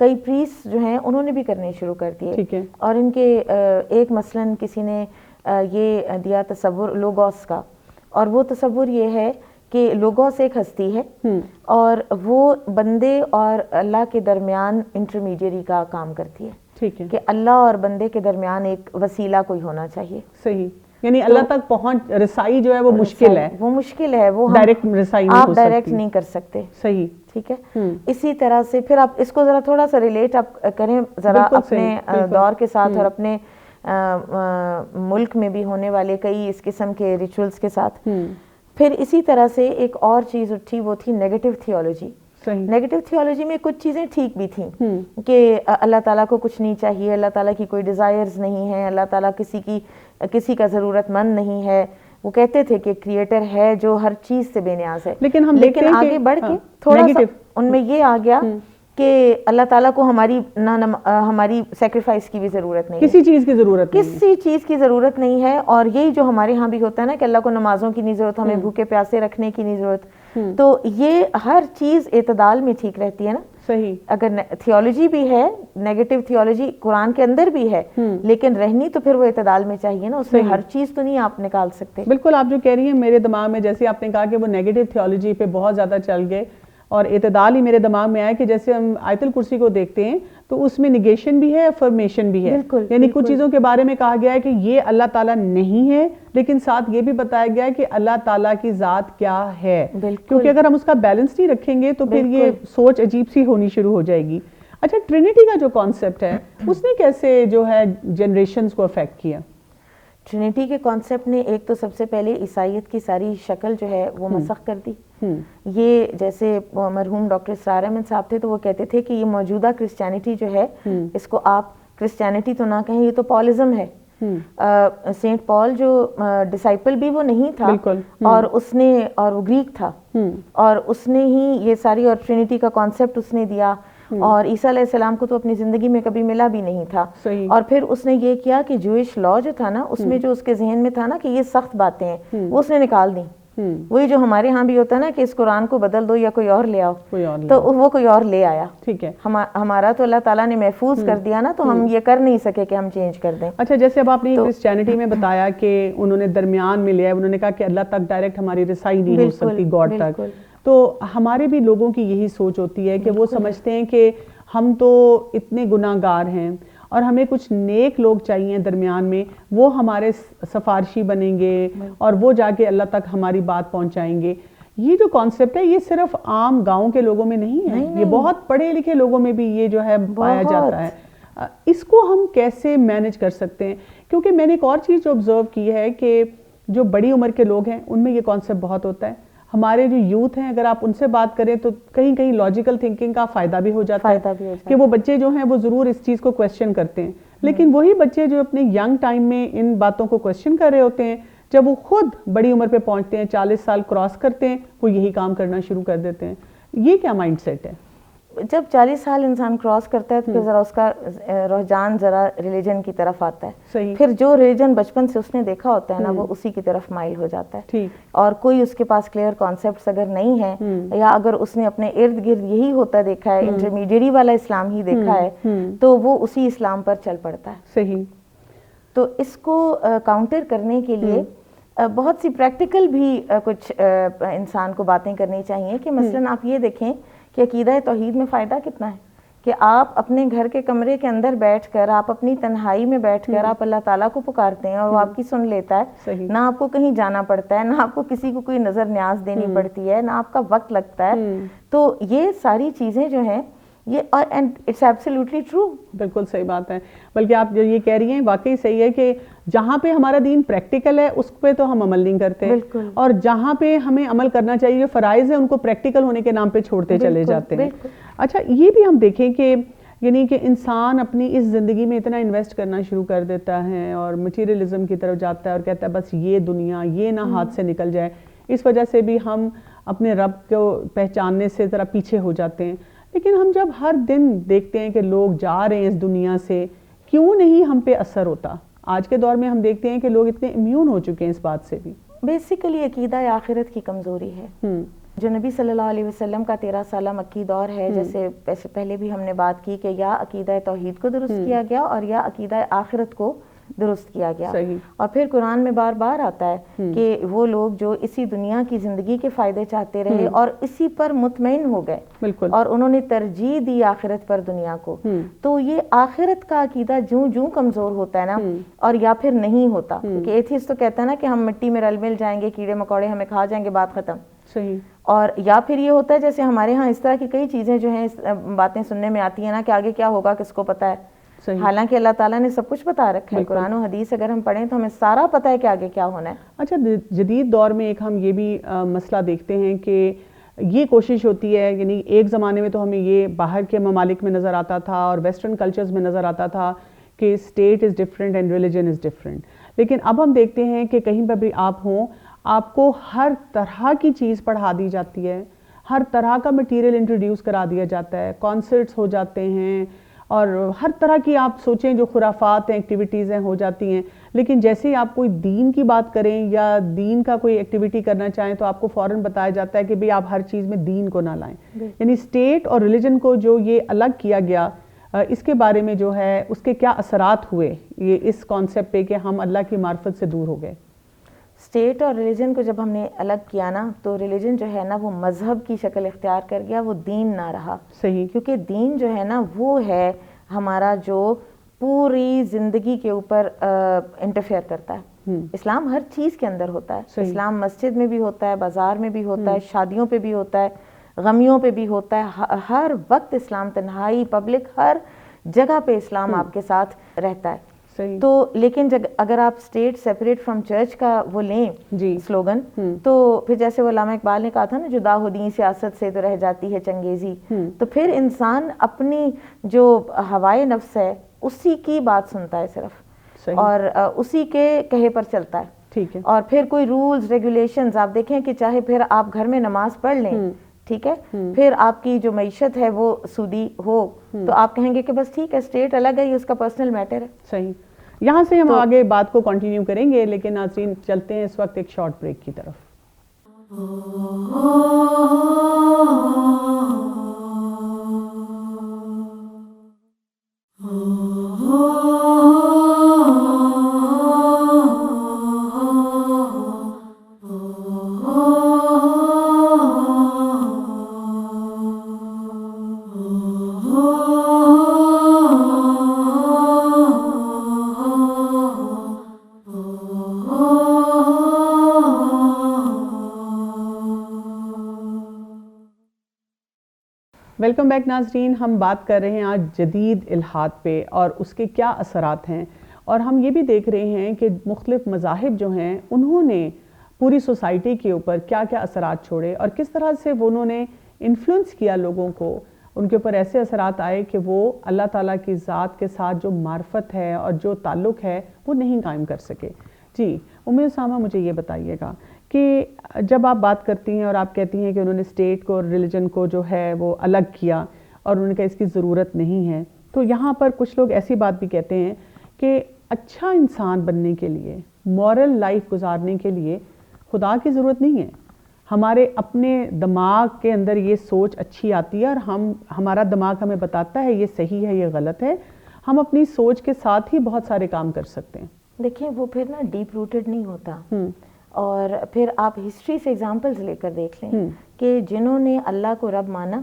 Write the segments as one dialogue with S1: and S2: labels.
S1: کئی پریس جو ہیں انہوں نے بھی کرنے شروع کر دیے, اور ان کے ایک مثلاً کسی نے یہ دیا تصور لوگوس کا, اور وہ تصور یہ ہے کہ لوگوس ایک ہستی ہے اور وہ بندے اور اللہ کے درمیان انٹرمیڈیری کا کام کرتی ہے,
S2: ٹھیک ہے,
S1: کہ اللہ اور بندے کے درمیان ایک وسیلہ کوئی ہونا چاہیے.
S2: صحیح, یعنی اللہ تک پہنچ رسائی جو ہے وہ مشکل ہے,
S1: وہ مشکل ہے, وہ
S2: ڈائریکٹ رسائی نہیں ہو
S1: آپ
S2: سکتی,
S1: ڈائریکٹ نہیں کر سکتے.
S2: صحیح,
S1: ٹھیک ہے. اسی طرح سے پھر آپ اس کو ذرا تھوڑا سا ریلیٹ آپ کریں ذرا اپنے دور کے ساتھ اور اپنے ملک میں بھی ہونے والے کئی اس قسم کے ریچولز کے ساتھ. پھر اسی طرح سے ایک اور چیز اٹھی, وہ تھی نیگیٹو تھیولوجی. نیگیٹو تھیولوجی میں کچھ چیزیں ٹھیک بھی تھیں کہ اللہ تعالیٰ کو کچھ نہیں چاہیے, اللہ تعالیٰ کی کوئی ڈیزائرز نہیں ہیں, اللہ تعالیٰ کسی کا ضرورت مند نہیں ہے. وہ کہتے تھے کہ کریٹر ہے جو ہر چیز سے بے نیاز ہے. لیکن آگے بڑھ کے تھوڑا سا ان میں یہ آ گیا کہ اللہ تعالیٰ کو ہماری سیکریفائس کی بھی ضرورت نہیں,
S2: کسی چیز کی ضرورت نہیں,
S1: کسی چیز کی ضرورت نہیں ہے. اور یہی جو ہمارے ہاں بھی ہوتا ہے نا کہ اللہ کو نمازوں کی نہیں ضرورت, ہمیں بھوکے پیاسے رکھنے کی نہیں ضرورت. تو یہ ہر چیز اعتدال میں ٹھیک رہتی ہے نا.
S2: صحیح,
S1: اگر تھیولوجی بھی ہے, نیگیٹو تھیولوجی قرآن کے اندر بھی ہے, لیکن رہنی تو پھر وہ اعتدال میں چاہیے نا, اس میں ہر چیز تو نہیں آپ نکال سکتے.
S2: بالکل, آپ جو کہہ رہی ہیں میرے دماغ میں جیسے آپ نے کہا کہ وہ نیگیٹو تھیولوجی پہ بہت زیادہ چل گئے, اور اعتدال ہی میرے دماغ میں آیا کہ جیسے ہم آیت الکرسی کو دیکھتے ہیں تو اس میں نیگیشن بھی ہے, افرمیشن بھی ہے. یعنی کچھ چیزوں کے بارے میں کہا گیا ہے کہ یہ اللہ تعالیٰ نہیں ہے, لیکن ساتھ یہ بھی بتایا گیا ہے کہ اللہ تعالیٰ کی ذات کیا ہے, کیونکہ اگر ہم اس کا بیلنس نہیں رکھیں گے تو پھر یہ سوچ عجیب سی ہونی شروع ہو جائے گی. اچھا, ٹرینٹی کا جو کانسیپٹ ہے اس نے کیسے جو ہے جنریشنز کو افیکٹ کیا؟
S1: ٹرینٹی کے کانسیپٹ نے ایک تو سب سے پہلے عیسائیت کی ساری شکل جو ہے وہ مسخ کر دی. یہ جیسے مرحوم ڈاکٹر اسرار احمد صاحب تھے تو وہ کہتے تھے کہ یہ موجودہ کرسچینٹی جو ہے اس کو آپ کرسچینٹی تو نہ کہیں, یہ تو پالزم ہے. سینٹ پال جو ڈسائپل بھی وہ نہیں تھا, اور وہ گریک تھا, اور اس نے ہی یہ ساری اور ٹرینٹی کا کانسیپٹ اس نے دیا. اور عیسیٰ علیہ السلام کو تو اپنی زندگی میں کبھی ملا بھی نہیں تھا. اور پھر اس نے یہ کیا کہ جوئش لا جو تھا نا, اس میں جو اس کے ذہن میں تھا نا کہ یہ سخت باتیں ہیں, وہ اس نے نکال دیں. وہی جو ہمارے ہاں بھی ہوتا ہے نا کہ اس قرآن کو بدل دو یا کوئی اور لے آؤ, تو وہ کوئی اور لے آیا. ٹھیک ہے, ہمارا تو اللہ تعالیٰ نے محفوظ کر دیا نا, تو ہم یہ کر نہیں سکے کہ ہم چینج کر دیں.
S2: اچھا, جیسے اب آپ نے کرسچینٹی میں بتایا کہ انہوں نے درمیان میں لیا, انہوں نے کہا کہ اللہ تک ڈائریکٹ ہماری رسائی نہیں ہو سکتی گاڈ تک, تو ہمارے بھی لوگوں کی یہی سوچ ہوتی ہے کہ وہ سمجھتے ہیں کہ ہم تو اتنے گناہ گار ہیں اور ہمیں کچھ نیک لوگ چاہیے درمیان میں, وہ ہمارے سفارشی بنیں گے اور وہ جا کے اللہ تک ہماری بات پہنچائیں گے. یہ جو کانسیپٹ ہے یہ صرف عام گاؤں کے لوگوں میں نہیں ہے, یہ بہت پڑھے لکھے لوگوں میں بھی یہ جو ہے پایا جاتا ہے. اس کو ہم کیسے مینج کر سکتے ہیں؟ کیونکہ میں نے ایک اور چیز جو آبزرو کی ہے کہ جو بڑی عمر کے لوگ ہیں ان میں یہ کانسیپٹ بہت ہوتا ہے. ہمارے جو یوتھ ہیں اگر آپ ان سے بات کریں تو کہیں کہیں لاجیکل تھنکنگ کا فائدہ بھی ہو جاتا ہے کہ وہ بچے جو ہیں وہ ضرور اس چیز کو کویسچن کرتے ہیں, لیکن وہی بچے جو اپنے ینگ ٹائم میں ان باتوں کو کویسچن کر رہے ہوتے ہیں, جب وہ خود بڑی عمر پہ پہنچتے ہیں, 40 سال کراس کرتے ہیں, وہ یہی کام کرنا شروع کر دیتے ہیں. یہ کیا مائنڈ سیٹ ہے؟
S1: جب 40 سال انسان کراس کرتا ہے تو پھر ذرا اس کا رجحان ذرا ریلیجن کی طرف آتا ہے. پھر جو ریلیجن بچپن سے اس نے دیکھا ہوتا ہے نا وہ اسی کی طرف مائل ہو جاتا ہے. اور کوئی اس کے پاس کلیئر کانسیپٹس اگر نہیں ہیں, یا اگر اس نے اپنے ارد گرد یہی ہوتا دیکھا ہے, انٹرمیڈیری والا اسلام ہی دیکھا ہے, تو وہ اسی اسلام پر چل پڑتا ہے. صحیح. تو اس کو کاؤنٹر کرنے کے لیے بہت سی پریکٹیکل بھی کچھ انسان کو باتیں کرنی چاہیے کہ مثلاً آپ یہ دیکھیں کہ عقیدہ توحید میں فائدہ کتنا ہے کہ آپ اپنے گھر کے کمرے کے اندر بیٹھ کر, آپ اپنی تنہائی میں بیٹھ کر آپ اللہ تعالیٰ کو پکارتے ہیں اور وہ آپ کی سن لیتا ہے. نہ آپ کو کہیں جانا پڑتا ہے, نہ آپ کو کسی کو کوئی نظر نیاز دینی پڑتی ہے, نہ آپ کا وقت لگتا ہے. تو یہ ساری چیزیں جو ہیں یہ, اینڈ اٹس ایبسلیوٹلی ٹرو. بالکل صحیح بات ہے. بلکہ آپ جو یہ کہہ رہی ہیں واقعی صحیح ہے کہ جہاں پہ ہمارا دین پریکٹیکل ہے اس پہ تو ہم عمل نہیں کرتے, اور جہاں پہ ہمیں عمل کرنا چاہیے جو فرائض ہیں ان کو پریکٹیکل ہونے کے نام پہ چھوڑتے چلے جاتے ہیں. اچھا, یہ بھی ہم دیکھیں کہ یعنی کہ انسان اپنی اس زندگی میں اتنا انویسٹ کرنا شروع کر دیتا ہے اور مٹیریلزم کی طرف جاتا ہے اور کہتا ہے بس یہ دنیا یہ نہ ہاتھ سے نکل جائے. اس وجہ سے بھی ہم اپنے رب کو پہچاننے سے ذرا پیچھے ہو جاتے ہیں. لیکن ہم جب ہر دن دیکھتے ہیں کہ لوگ جا رہے ہیں اس دنیا سے, کیوں نہیں ہم پہ اثر ہوتا؟ آج کے دور میں ہم دیکھتے ہیں کہ لوگ اتنے امیون ہو چکے ہیں اس بات سے بھی. بیسیکلی عقیدہ آخرت کی کمزوری ہے. جو نبی صلی اللہ علیہ وسلم کا 13 سالہ مکی دور ہے، جیسے پہلے بھی ہم نے بات کی کہ یا عقیدہ توحید کو درست کیا گیا اور یا عقیدہ آخرت کو درست کیا گیا. اور پھر قرآن میں بار بار آتا ہے کہ وہ لوگ جو اسی دنیا کی زندگی کے فائدے چاہتے رہے اور اسی پر مطمئن ہو گئے اور انہوں نے ترجیح دی آخرت پر دنیا کو. تو یہ آخرت کا عقیدہ جوں کمزور ہوتا ہے نا، اور یا پھر نہیں ہوتا، کہ ایتھیسٹ تو کہتا ہے نا کہ ہم مٹی میں رل مل جائیں گے، کیڑے مکوڑے ہمیں کھا جائیں گے، بات ختم.
S2: صحیح.
S1: اور یا پھر یہ ہوتا ہے جیسے ہمارے ہاں اس طرح کی کئی چیزیں جو ہیں باتیں سننے میں آتی ہیں نا کہ آگے کیا ہوگا کس کو پتا ہے. حالانکہ اللہ تعالیٰ نے سب کچھ بتا رکھا ہے، قرآن و حدیث اگر ہم پڑھیں تو ہمیں سارا پتہ ہے کہ آگے کیا ہونا ہے.
S2: اچھا، جدید دور میں ایک ہم یہ بھی مسئلہ دیکھتے ہیں کہ یہ کوشش ہوتی ہے، یعنی ایک زمانے میں تو ہمیں یہ باہر کے ممالک میں نظر آتا تھا اور ویسٹرن کلچرز میں نظر آتا تھا کہ state is different and religion is different. لیکن اب ہم دیکھتے ہیں کہ کہیں پر بھی آپ ہوں، آپ کو ہر طرح کی چیز پڑھا دی جاتی ہے، ہر طرح کا مٹیریل انٹروڈیوس کرا دیا جاتا ہے، کانسرٹس ہو جاتے ہیں اور ہر طرح کی آپ سوچیں جو خرافات ہیں، ایکٹیویٹیز ہیں، ہو جاتی ہیں. لیکن جیسے ہی آپ کوئی دین کی بات کریں یا دین کا کوئی ایکٹیویٹی کرنا چاہیں تو آپ کو فوراً بتایا جاتا ہے کہ بھئی آپ ہر چیز میں دین کو نہ لائیں. یعنی اسٹیٹ اور ریلیجن کو جو یہ الگ کیا گیا، اس کے بارے میں جو ہے اس کے کیا اثرات ہوئے یہ اس کانسیپٹ پہ کہ ہم اللہ کی معرفت سے دور ہو گئے؟
S1: اسٹیٹ اور ریلیجن کو جب ہم نے الگ کیا نا تو ریلیجن جو ہے نا وہ مذہب کی شکل اختیار کر گیا، وہ دین نہ رہا.
S2: صحیح.
S1: کیونکہ دین جو ہے نا وہ ہے ہمارا جو پوری زندگی کے اوپر انٹرفیئر کرتا ہے. اسلام ہر چیز کے اندر ہوتا ہے. اسلام مسجد میں بھی ہوتا ہے، بازار میں بھی ہوتا ہے، شادیوں پہ بھی ہوتا ہے، غمیوں پہ بھی ہوتا ہے. ہر وقت اسلام، تنہائی، پبلک، ہر جگہ پہ اسلام آپ کے ساتھ رہتا ہے. تو لیکن اگر آپ اسٹیٹ سیپریٹ فرام چرچ کا وہ لیں سلوگن، تو پھر جیسے وہ علامہ اقبال نے کہا تھا نا، جدا ہو دین سیاست سے تو رہ جاتی ہے چنگیزی. تو پھر انسان اپنی جو ہوائے نفس ہے اسی کی بات سنتا ہے صرف، اور اسی کے کہے پر چلتا ہے. ٹھیک ہے. اور پھر کوئی رولز ریگولیشنز آپ دیکھیں کہ چاہے پھر آپ گھر میں نماز پڑھ لیں، ٹھیک ہے، پھر آپ کی جو معیشت ہے وہ سودی ہو تو آپ کہیں گے کہ بس ٹھیک ہے اسٹیٹ الگ ہے، یہ اس کا پرسنل میٹر ہے.
S2: صحیح. یہاں سے ہم آگے بات کو کنٹینیو کریں گے، لیکن ناظرین چلتے ہیں اس وقت ایک شارٹ بریک کی طرف. ویلکم بیک ناظرین. ہم بات کر رہے ہیں آج جدید الحاد پہ اور اس کے کیا اثرات ہیں، اور ہم یہ بھی دیکھ رہے ہیں کہ مختلف مذاہب جو ہیں انہوں نے پوری سوسائٹی کے اوپر کیا کیا اثرات چھوڑے اور کس طرح سے وہ انہوں نے انفلوئنس کیا لوگوں کو. ان کے اوپر ایسے اثرات آئے کہ وہ اللہ تعالیٰ کی ذات کے ساتھ جو معرفت ہے اور جو تعلق ہے وہ نہیں قائم کر سکے. جی اسامہ، مجھے یہ بتائیے گا کہ جب آپ بات کرتی ہیں اور آپ کہتی ہیں کہ انہوں نے اسٹیٹ کو اور ریلیجن کو جو ہے وہ الگ کیا اور انہوں نے کہا اس کی ضرورت نہیں ہے، تو یہاں پر کچھ لوگ ایسی بات بھی کہتے ہیں کہ اچھا انسان بننے کے لیے، مورل لائف گزارنے کے لیے خدا کی ضرورت نہیں ہے. ہمارے اپنے دماغ کے اندر یہ سوچ اچھی آتی ہے اور ہمارا دماغ ہمیں بتاتا ہے یہ صحیح ہے، یہ غلط ہے. ہم اپنی سوچ کے ساتھ ہی بہت سارے کام کر سکتے ہیں.
S1: دیکھیں وہ پھر نا ڈیپ روٹڈ نہیں ہوتا. اور پھر آپ ہسٹری سے ایگزامپلز لے کر دیکھ لیں کہ جنہوں نے اللہ کو رب مانا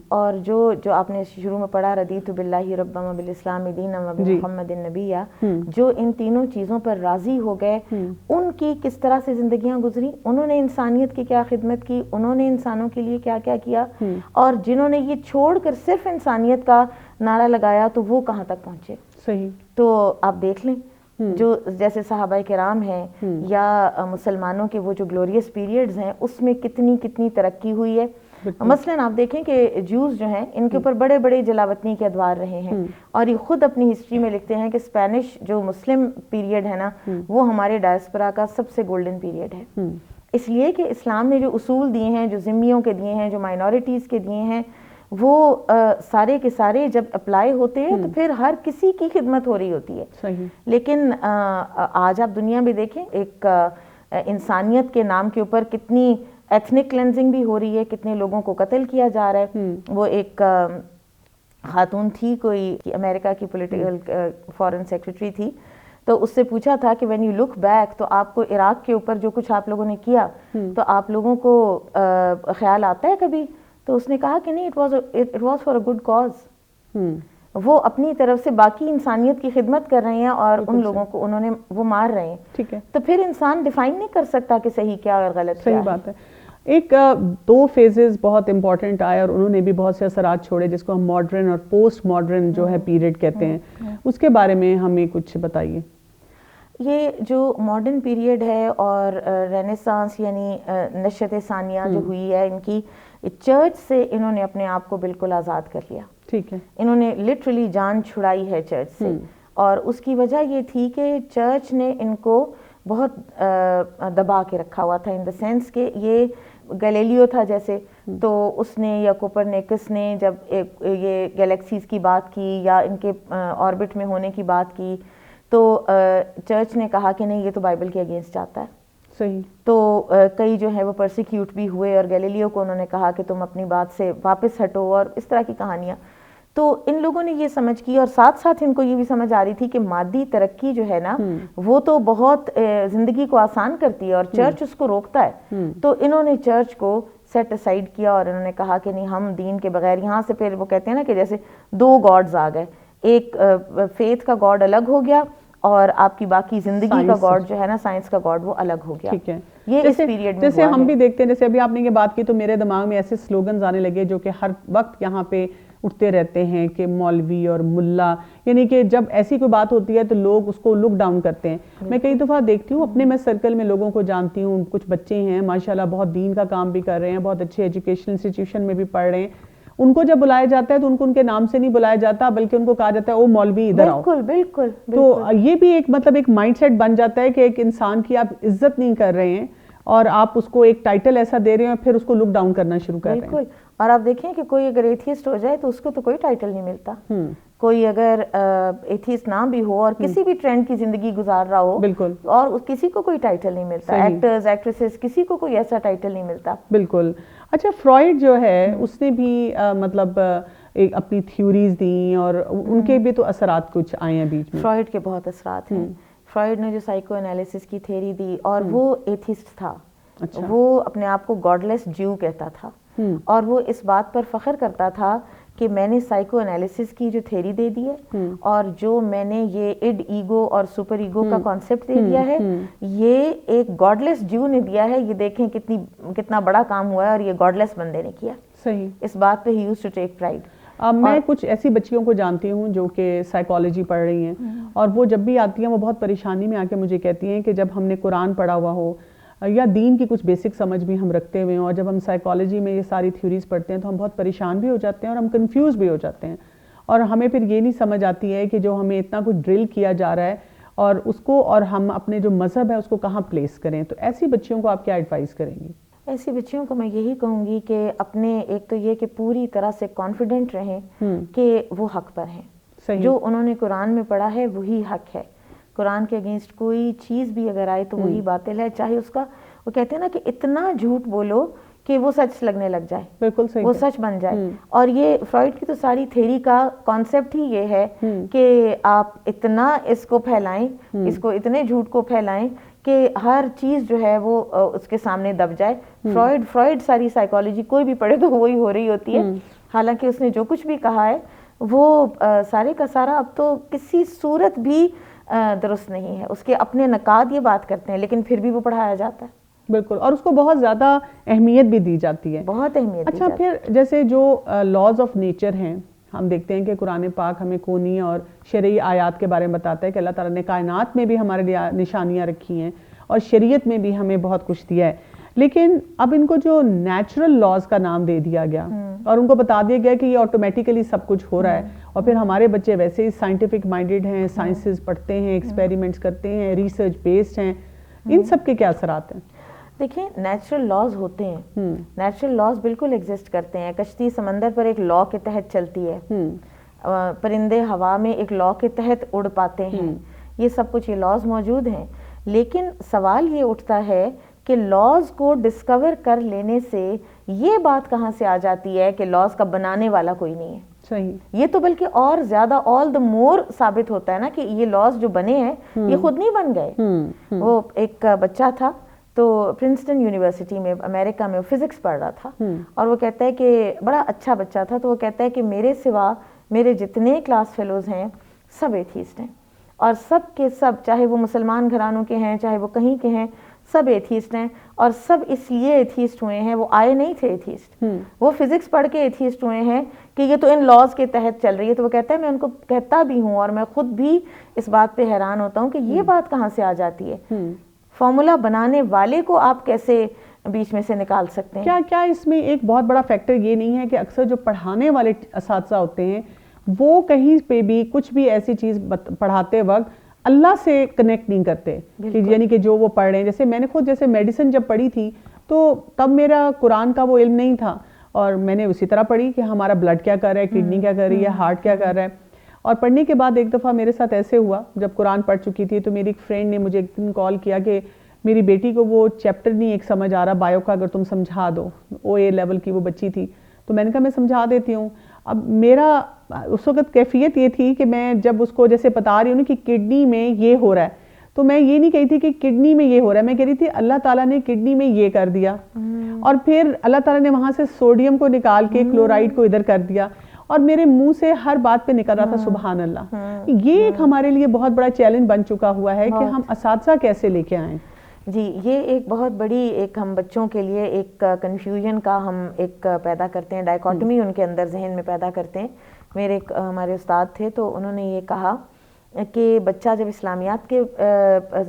S1: اور جو آپ نے شروع میں پڑھا رضیت باللہ ربا وبالاسلام دینا وبمحمد نبیہ، جو ان تینوں چیزوں پر راضی ہو گئے، ان کی کس طرح سے زندگیاں گزری، انہوں نے انسانیت کی کیا خدمت کی، انہوں نے انسانوں کے لیے کیا کیا کیا، اور جنہوں نے یہ چھوڑ کر صرف انسانیت کا نعرہ لگایا تو وہ کہاں تک پہنچے.
S2: صحیح.
S1: تو آپ دیکھ لیں جو جیسے صحابہ کرام ہیں یا مسلمانوں کے وہ جو گلوریس پیریڈز ہیں اس میں کتنی ترقی ہوئی ہے. مثلاً آپ دیکھیں کہ جوز جو ہیں ان کے اوپر بڑے بڑے جلاوطنی کے ادوار رہے ہیں، اور یہ خود اپنی ہسٹری میں لکھتے ہیں کہ اسپینش جو مسلم پیریڈ ہے نا وہ ہمارے ڈائسپورا کا سب سے گولڈن پیریڈ ہے. اس لیے کہ اسلام نے جو اصول دیے ہیں، جو ذمیوں کے دیے ہیں، جو مائنورٹیز کے دیے ہیں، وہ سارے کے سارے جب اپلائی ہوتے ہیں تو پھر ہر کسی کی خدمت ہو رہی ہوتی ہے.
S2: صحیح.
S1: لیکن آج آپ دنیا میں دیکھیں ایک انسانیت کے نام کے اوپر کتنی ایتھنک کلینزنگ بھی ہو رہی ہے, کتنے لوگوں کو قتل کیا جا رہا ہے. وہ ایک خاتون تھی کوئی امریکہ کی پولیٹیکل فارن سیکریٹری تھی, تو اس سے پوچھا تھا کہ وین یو لک بیک, تو آپ کو عراق کے اوپر جو کچھ آپ لوگوں نے کیا تو آپ لوگوں کو خیال آتا ہے کبھی؟ تو اس نے کہا کہ نہیں, it was for a good cause. وہ اپنی طرف سے باقی انسانیت کی خدمت کر رہے ہیں اور ان لوگوں کو انہوں نے وہ مار رہے ہیں.
S2: ٹھیک ہے,
S1: تو پھر انسان ڈیفائن نہیں کر سکتا کہ صحیح کیا اور غلط کیا.
S2: صحیح بات ہے. ایک 2 فیزز بہت امپورٹنٹ آئے اور انہوں نے بھی بہت سے اثرات چھوڑے, جس کو ہم ماڈرن اور پوسٹ ماڈرن جو ہے پیریڈ کہتے ہیں. اس کے بارے میں ہمیں کچھ بتائیے.
S1: یہ جو ماڈرن پیریڈ ہے اور رینیسانس یعنی نشأت ثانیہ جو ہوئی ہے ان کی, چرچ سے انہوں نے اپنے آپ کو بالکل آزاد کر لیا.
S2: ٹھیک ہے,
S1: انہوں نے لٹرلی جان چھڑائی ہے چرچ سے, اور اس کی وجہ یہ تھی کہ چرچ نے ان کو بہت دبا کے رکھا ہوا تھا, ان دا سینس کہ یہ گلیلیو تھا جیسے, تو اس نے یا کوپرنیکس نے جب یہ گیلیکسیز کی بات کی یا ان کے آربٹ میں ہونے کی بات کی, تو چرچ نے کہا کہ نہیں, یہ تو بائبل کے اگینسٹ جاتا ہے.
S2: صحیح.
S1: تو کئی جو ہے وہ پرسیکیوٹ بھی ہوئے, اور گیلیلیو کو انہوں نے کہا کہ تم اپنی بات سے واپس ہٹو, اور اس طرح کی کہانیاں. تو ان لوگوں نے یہ سمجھ کی, اور ساتھ ساتھ ان کو یہ بھی سمجھ آ رہی تھی کہ مادی ترقی جو ہے نا وہ تو بہت زندگی کو آسان کرتی ہے اور چرچ اس کو روکتا ہے. تو انہوں نے چرچ کو سیٹ اسائڈ کیا اور انہوں نے کہا کہ نہیں, ہم دین کے بغیر, یہاں سے پھر وہ کہتے ہیں نا کہ جیسے 2 گاڈز آ گئے, ایک فیتھ کا گاڈ الگ ہو گیا اور آپ کی باقی زندگی کا گاڈ جو ہے نا, سائنس کا گاڈ, وہ الگ ہو گیا.
S2: ٹھیک ہے.
S1: یہ اس پیریڈ میں
S2: جیسے ہم بھی دیکھتے ہیں, جیسے ابھی آپ نے یہ بات کی تو میرے دماغ میں ایسے سلوگنز آنے لگے جو کہ ہر وقت یہاں پہ اٹھتے رہتے ہیں کہ مولوی اور ملا, یعنی کہ جب ایسی کوئی بات ہوتی ہے تو لوگ اس کو لک ڈاؤن کرتے ہیں. میں کئی دفعہ دیکھتی ہوں اپنے, میں سرکل میں لوگوں کو جانتی ہوں, کچھ بچے ہیں ماشاءاللہ بہت دین کا کام بھی کر رہے ہیں, بہت اچھے ایجوکیشنل انسٹیٹیوشن میں بھی پڑھ رہے ہیں, ان کو جب بلایا جاتا ہے تو ان کو ان کے نام سے نہیں بلایا جاتا بلکہ ان کو کہا جاتا ہے او مولوی ادھر آؤ.
S1: بالکل بالکل.
S2: تو یہ بھی ایک مطلب ایک مائنڈ سیٹ بن جاتا ہے کہ ایک انسان کی آپ عزت نہیں کر رہے ہیں اور آپ اس کو ایک ٹائٹل ایسا دے رہے ہیں اور پھر اس کو لک ڈاؤن کرنا شروع کر رہے ہیں.
S1: بالکل. اور آپ دیکھیں کہ کوئی اگر ایتھیسٹ ہو جائے تو اس کو تو کوئی ٹائٹل نہیں ملتا. کوئی اگر ایتھیسٹ نہ بھی ہو اور کسی بھی ٹرینڈ کی زندگی گزار رہا ہو, بالکل, اور کسی کو کوئی ٹائٹل نہیں ملتا. ایکٹرز, ایکٹریسز, کسی کو کوئی ایسا ٹائٹل نہیں ملتا.
S2: بالکل. اچھا, فرائڈ جو ہے اس نے بھی مطلب ایک اپنی تھیوریز دیں اور ان کے بھی تو اثرات کچھ آئے ہیں بیچ میں.
S1: فرائڈ کے بہت اثرات ہیں. فرائڈ نے جو سائیکو انالیسس کی تھیوری دی, اور وہ ایتھیسٹ تھا. وہ اپنے آپ کو گاڈ لیس جیو کہتا تھا, اور وہ اس بات پر فخر کرتا تھا کہ میں نے سائیکو انالیسس کی جو تھیوری دے دی ہے اور جو میں نے یہ اڈ ایگو اور سپر ایگو کا کانسیپٹ دے دیا ہے, یہ ایک گاڈ لیس جیو نے دیا ہے. یہ دیکھیں کتنا بڑا کام ہوا ہے, اور یہ گاڈ لیس بندے نے کیا.
S2: صحیح.
S1: اس بات پہ ہی یوزڈ ٹو ٹیک پرائڈ.
S2: میں کچھ ایسی بچیوں کو جانتی ہوں جو کہ سائیکالوجی پڑھ رہی ہیں, اور وہ جب بھی آتی ہیں وہ بہت پریشانی میں آ کے مجھے کہتی ہیں کہ جب ہم نے قرآن پڑھا ہوا ہو یا دین کی کچھ بیسک سمجھ بھی ہم رکھتے ہوئے ہیں, اور جب ہم سائیکالوجی میں یہ ساری تھیوریز پڑھتے ہیں تو ہم بہت پریشان بھی ہو جاتے ہیں اور ہم کنفیوز بھی ہو جاتے ہیں, اور ہمیں پھر یہ نہیں سمجھ آتی ہے کہ جو ہمیں اتنا کچھ ڈرل کیا جا رہا ہے اور اس کو, اور ہم اپنے جو مذہب ہے اس کو کہاں پلیس کریں. تو ایسی بچیوں کو آپ کیا ایڈوائز کریں گی؟
S1: ایسی بچیوں کو میں یہی کہوں گی کہ اپنے, ایک تو یہ کہ پوری طرح سے کانفیڈنٹ رہیں کہ وہ حق پر ہیں. جو انہوں نے قرآن میں پڑھا ہے وہی حق ہے. قرآن کے اگینسٹ کوئی چیز بھی اگر آئے تو وہی باطل ہے, چاہے اس کا, وہ کہتے ہیں نا کہ اتنا جھوٹ بولو کہ وہ سچ لگنے لگ جائے. بالکل صحیح. وہ سچ بن جائے. اور یہ فرائڈ کی تو ساری تھیوری کا کانسیپٹ ہی یہ ہے کہ آپ اتنا اس کو پھیلائیں, اس کو اتنے جھوٹ کو پھیلائیں کہ ہر چیز جو ہے وہ اس کے سامنے دب جائے. فرائڈ ساری سائیکالوجی کوئی بھی پڑھے تو وہی ہو رہی ہوتی ہے. حالانکہ اس نے جو کچھ بھی کہا ہے وہ سارے کا سارا اب تو کسی صورت بھی درست نہیں ہے. اس کے اپنے نقاد یہ بات کرتے ہیں لیکن پھر بھی وہ پڑھایا جاتا ہے.
S2: بالکل, اور اس کو بہت زیادہ اہمیت بھی دی جاتی ہے.
S1: بہت اہمیت.
S2: اچھا, پھر جیسے جو لاز آف نیچر ہیں, ہم دیکھتے ہیں کہ قرآن پاک ہمیں کونی اور شرعی آیات کے بارے میں بتاتا ہے کہ اللہ تعالیٰ نے کائنات میں بھی ہمارے لیے نشانیاں رکھی ہیں اور شریعت میں بھی ہمیں بہت کچھ دیا ہے. لیکن اب ان کو جو نیچرل لاز کا نام دے دیا گیا اور ان کو بتا دیا گیا کہ یہ آٹومیٹیکلی سب کچھ ہو رہا ہے, اور پھر ہمارے بچے ویسے ہی سائنٹیفک مائنڈیڈ ہیں, سائنسز پڑھتے ہیں, ایکسپیریمنٹس کرتے ہیں, ریسرچ بیسڈ ہیں, ان سب کے کیا اثرات ہیں؟
S1: دیکھیں, نیچرل لاز ہوتے ہیں, نیچرل لاز بالکل ایگزسٹ کرتے ہیں. کشتی سمندر پر ایک لا کے تحت چلتی ہے, پرندے ہوا میں ایک لا کے تحت اڑ پاتے ہیں, یہ سب کچھ یہ لاز موجود ہیں. لیکن سوال یہ اٹھتا ہے کہ کہ لاز کو ڈسکور کر لینے سے یہ بات کہاں سے آ جاتی ہے کہ لاز کا بنانے والا کوئی نہیں ہے.
S2: صحیح.
S1: یہ تو بلکہ اور زیادہ آل دا مور ثابت ہوتا ہے نا کہ یہ لاز جو بنے ہیں یہ خود نہیں بن گئے. وہ ایک بچہ تھا تو پرنسٹن یونیورسٹی میں امریکہ میں فزکس پڑھ رہا تھا, اور وہ کہتا ہے کہ بڑا اچھا بچہ تھا, تو وہ کہتا ہے کہ میرے سوا میرے جتنے کلاس فیلوز ہیں سب ایتھیسٹ ہیں, اور سب کے سب, چاہے وہ مسلمان گھرانوں کے ہیں چاہے وہ کہیں کے ہیں, سب ایتھیسٹ ہیں. اور سب اس لیے ایتھیسٹ ہوئے ہیں, وہ آئے نہیں تھے ایتھیسٹ, وہ فزکس پڑھ کے ایتھیسٹ ہوئے ہیں کہ یہ تو ان لاز کے تحت چل رہی ہے. تو وہ کہتا ہے میں ان کو کہتا بھی ہوں اور میں خود بھی اس بات پہ حیران ہوتا ہوں کہ یہ بات کہاں سے آ جاتی ہے. فارمولا بنانے والے کو آپ کیسے بیچ میں سے نکال سکتے ہیں؟
S2: کیا اس میں ایک بہت بڑا فیکٹر یہ نہیں ہے کہ اکثر جو پڑھانے والے اساتذہ ہوتے ہیں وہ کہیں پہ بھی کچھ بھی ایسی چیز پڑھاتے وقت اللہ سے کنیکٹ نہیں کرتے, یعنی کہ جو وہ پڑھ رہے ہیں. جیسے میں نے خود جیسے میڈیسن جب پڑھی تھی تو تب میرا قرآن کا وہ علم نہیں تھا, اور میں نے اسی طرح پڑھی کہ ہمارا بلڈ کیا کر رہا ہے, کڈنی کیا کر رہی ہے, ہارٹ کیا کر رہا ہے. اور پڑھنے کے بعد ایک دفعہ میرے ساتھ ایسے ہوا, جب قرآن پڑھ چکی تھی تو میری ایک فرینڈ نے مجھے ایک دن کال کیا کہ میری بیٹی کو وہ چیپٹر نہیں ایک سمجھ آ رہا بایو کا, اگر تم سمجھا دو. OA لیول کی وہ بچی تھی. تو میں نے کہا میں سمجھا دیتی ہوں. اب میرا اس وقت کیفیت یہ تھی کہ میں جب اس کو جیسے بتا رہی ہوں کہ کڈنی میں یہ ہو رہا ہے, تو میں یہ نہیں کہی تھی کہ کڈنی میں یہ ہو رہا ہے, میں کہہ رہی تھی اللہ تعالیٰ نے کڈنی میں یہ کر دیا, اور پھر اللہ تعالیٰ نے وہاں سے سوڈیم کو نکال کے کلورائڈ کو ادھر کر دیا, اور میرے منہ سے ہر بات پہ نکل رہا تھا سبحان اللہ. یہ ایک ہمارے لیے بہت بڑا چیلنج بن چکا ہوا ہے کہ ہم اساتذہ کیسے لے کے آئیں.
S1: جی, یہ ایک بہت بڑی ایک ہم بچوں کے لیے ایک کنفیوژن کا ہم ایک پیدا کرتے ہیں, ڈائیکاٹمی ان کے اندر ذہن میں پیدا کرتے ہیں. میرے ہمارے استاد تھے تو انہوں نے یہ کہا کہ بچہ جب اسلامیات کے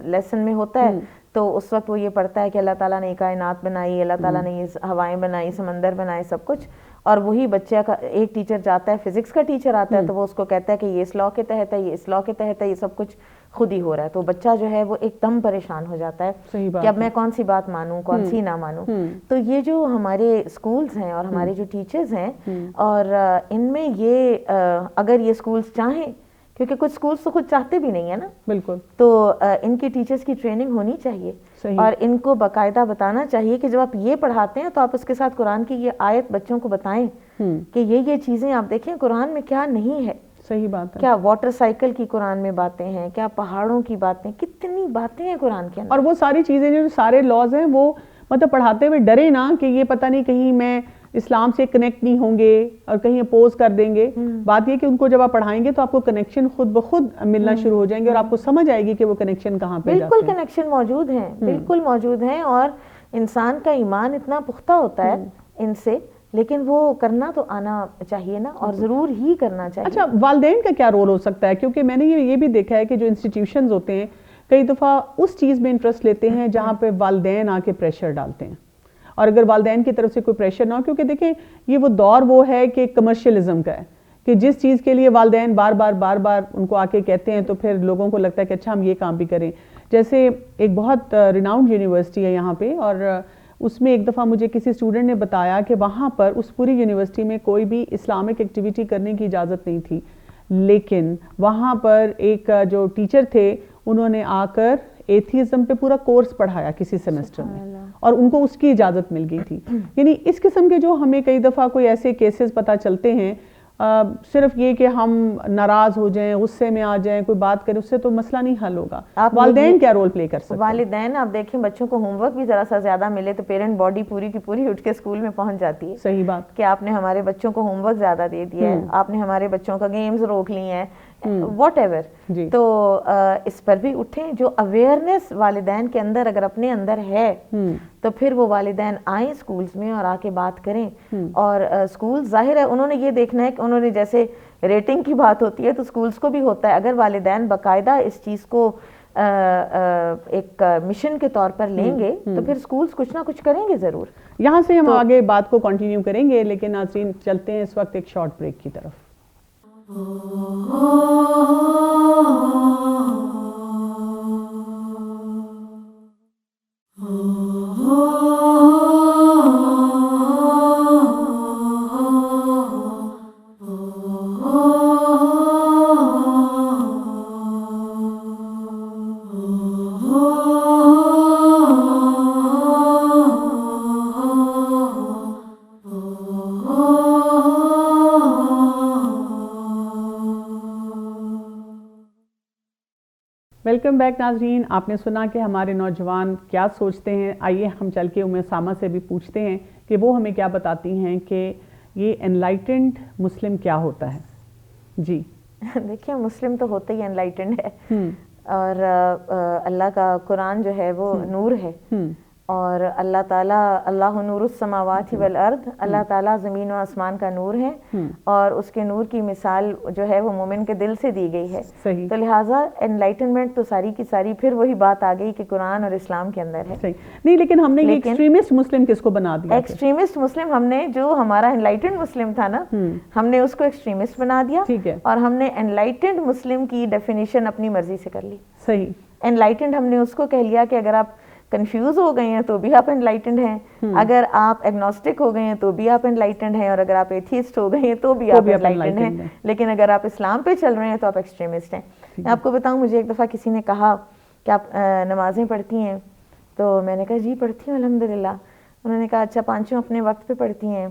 S1: لیسن میں ہوتا ہے تو اس وقت وہ یہ پڑھتا ہے کہ اللہ تعالیٰ نے کائنات بنائی, اللہ تعالیٰ نے یہ ہوائیں بنائی, سمندر بنائے, سب کچھ. اور وہی بچہ کا ایک ٹیچر جاتا ہے, فزکس کا ٹیچر آتا ہے, تو وہ اس کو کہتا ہے کہ یہ اس لاء کے تحت ہے, یہ اس لاء کے تحت ہے, یہ سب کچھ خود ہی ہو رہا ہے. تو بچہ جو ہے وہ ایک دم پریشان ہو جاتا ہے کہ اب میں کون سی بات مانوں, کون سی نہ مانوں. تو یہ جو ہمارے اسکولز ہیں اور ہمارے جو ٹیچرز ہیں, اور ان میں یہ اگر یہ اسکولز چاہیں, کیونکہ کچھ اسکولز تو خود چاہتے بھی نہیں ہے نا, بالکل, تو ان کی ٹیچرز کی ٹریننگ ہونی چاہیے, اور ان کو باقاعدہ بتانا چاہیے کہ جب آپ یہ پڑھاتے ہیں تو آپ اس کے ساتھ قرآن کی یہ آیت بچوں کو بتائیں کہ یہ چیزیں آپ دیکھیں قرآن میں کیا نہیں ہے. صحیح بات ہے. کیا واٹر سائیکل کی قرآن میں باتیں ہیں, کیا پہاڑوں کی باتیں, کتنی باتیں ہیں قرآن کے اندر.
S2: اور وہ ساری چیزیں جو سارے لاز ہیں وہ مطلب پڑھاتے ہوئے ڈرے نا کہ یہ پتہ نہیں کہیں میں اسلام سے کنیکٹ نہیں ہوں گے اور کہیں اپوز کر دیں گے. بات یہ کہ ان کو جب آپ پڑھائیں گے تو آپ کو کنیکشن خود بخود ملنا شروع ہو جائیں گے, اور آپ کو سمجھ آئے گی کہ وہ کنیکشن کہاں پہ جاتے ہیں.
S1: بالکل کنیکشن موجود ہیں, بالکل موجود ہیں, اور انسان کا ایمان اتنا پختہ ہوتا ہے ان سے, لیکن وہ کرنا تو آنا چاہیے نا, اور ضرور ہی کرنا چاہیے.
S2: اچھا, والدین کا کیا رول ہو سکتا ہے؟ کیونکہ میں نے یہ بھی دیکھا ہے کہ جو انسٹیٹیوشنز ہوتے ہیں کئی دفعہ اس چیز میں انٹرسٹ لیتے ہیں جہاں پہ والدین آ کے پریشر ڈالتے ہیں, اور اگر والدین کی طرف سے کوئی پریشر نہ ہو, کیونکہ دیکھیں یہ وہ دور وہ ہے کہ کمرشلزم کا ہے کہ جس چیز کے لیے والدین بار بار ان کو آ کے کہتے ہیں تو پھر لوگوں کو لگتا ہے کہ اچھا ہم یہ کام بھی کریں. جیسے ایک بہت ریناؤنڈ یونیورسٹی ہے یہاں پہ, اور اس میں ایک دفعہ مجھے کسی اسٹوڈنٹ نے بتایا کہ وہاں پر اس پوری یونیورسٹی میں کوئی بھی اسلامک ایکٹیویٹی کرنے کی اجازت نہیں تھی, لیکن وہاں پر ایک جو ٹیچر تھے انہوں نے آ کر ایتھیزم پہ پورا کورس پڑھایا کسی سیمسٹر میں, اور ان کو اس کی اجازت مل گئی تھی. یعنی اس قسم کے جو ہمیں کئی دفعہ کوئی ایسے کیسز پتہ چلتے ہیں, صرف یہ کہ ہم ناراض ہو جائیں, غصے میں آ جائیں, کوئی بات کریں, اس سے تو مسئلہ نہیں حل ہوگا. والدین کیا رول پلے کر سکتے ہیں؟
S1: والدین آپ دیکھیں بچوں کو ہوم ورک بھی ذرا سا زیادہ ملے تو پیرنٹ باڈی پوری کی پوری اٹھ کے اسکول میں پہنچ جاتی ہے.
S2: صحیح بات
S1: کہ آپ نے ہمارے بچوں کو ہوم ورک زیادہ دے دیا ہے, آپ نے ہمارے بچوں کا گیمز روک لی ہیں, واٹ ایور. تو اس پر بھی اٹھیں. جو اویئرنیس والدین کے اندر اگر اپنے اندر ہے تو پھر وہ والدین آئیں اسکولز میں اور آ کے بات کریں. اور اسکول ظاہر ہے انہوں نے یہ دیکھنا ہے کہ انہوں نے جیسے ریٹنگ کی بات ہوتی ہے تو اسکولز کو بھی ہوتا ہے, اگر والدین باقاعدہ اس چیز کو ایک مشن کے طور پر لیں گے تو پھر اسکولز کچھ نہ کچھ کریں گے ضرور.
S2: یہاں سے ہم آگے بات کو کنٹینیو کریں گے, لیکن ناظرین چلتے ہیں اس وقت ایک شارٹ بریک کی طرف. ویلکم بیک ناظرین. آپ نے سنا کہ ہمارے نوجوان کیا سوچتے ہیں. آئیے ہم چل کے سامہ سے بھی پوچھتے ہیں کہ وہ ہمیں کیا بتاتی ہیں کہ یہ انلائٹنڈ مسلم کیا ہوتا ہے. جی
S1: دیکھیے مسلم تو ہوتا ہی انلائٹنڈ ہے اور اللہ کا قرآن جو ہے وہ نور ہے اور اللہ تعالیٰ اللہ نور السماوات والارض اللہ تعالیٰ زمین و آسمان کا نور ہے اور اس کے نور کی مثال جو ہے وہ مومن کے دل سے دی گئی ہے. تو لہٰذا انلائٹنمنٹ تو ساری کی ساری پھر وہی بات آ گئی کہ قرآن اور اسلام کے اندر ہے.
S2: نہیں لیکن ہم نے یہ ایکسٹریمسٹ مسلم کس کو بنا دیا؟
S1: ایکسٹریمسٹ مسلم ہم نے جو ہمارا انلائٹنڈ مسلم تھا نا ہم نے اس کو ایکسٹریمسٹ بنا دیا اور ہم نے انلائٹنڈ مسلم کی ڈیفینیشن اپنی مرضی سے کر لی.
S2: صحیح.
S1: انلائٹنڈ ہم نے اس کو کہہ لیا کہ اگر آپ کنفیوز ہو گئے ہیں تو بھی آپ انلائٹنڈ ہیں, اگر آپ ایگنوسٹک ہو گئے ہیں تو بھی آپ انلائٹنڈ ہیں, اور اگر آپ ایتھیسٹ ہو گئے ہیں تو بھی آپ انلائٹنڈ ہیں, لیکن اگر آپ اسلام پہ چل رہے ہیں تو آپ ایکسٹریمسٹ ہیں. میں آپ کو بتاؤں مجھے ایک دفعہ کسی نے کہا کہ آپ نمازیں پڑھتی ہیں, تو میں نے کہا جی پڑھتی ہوں الحمدللہ. انہوں نے کہا اچھا پانچوں اپنے وقت پہ پڑھتی ہیں؟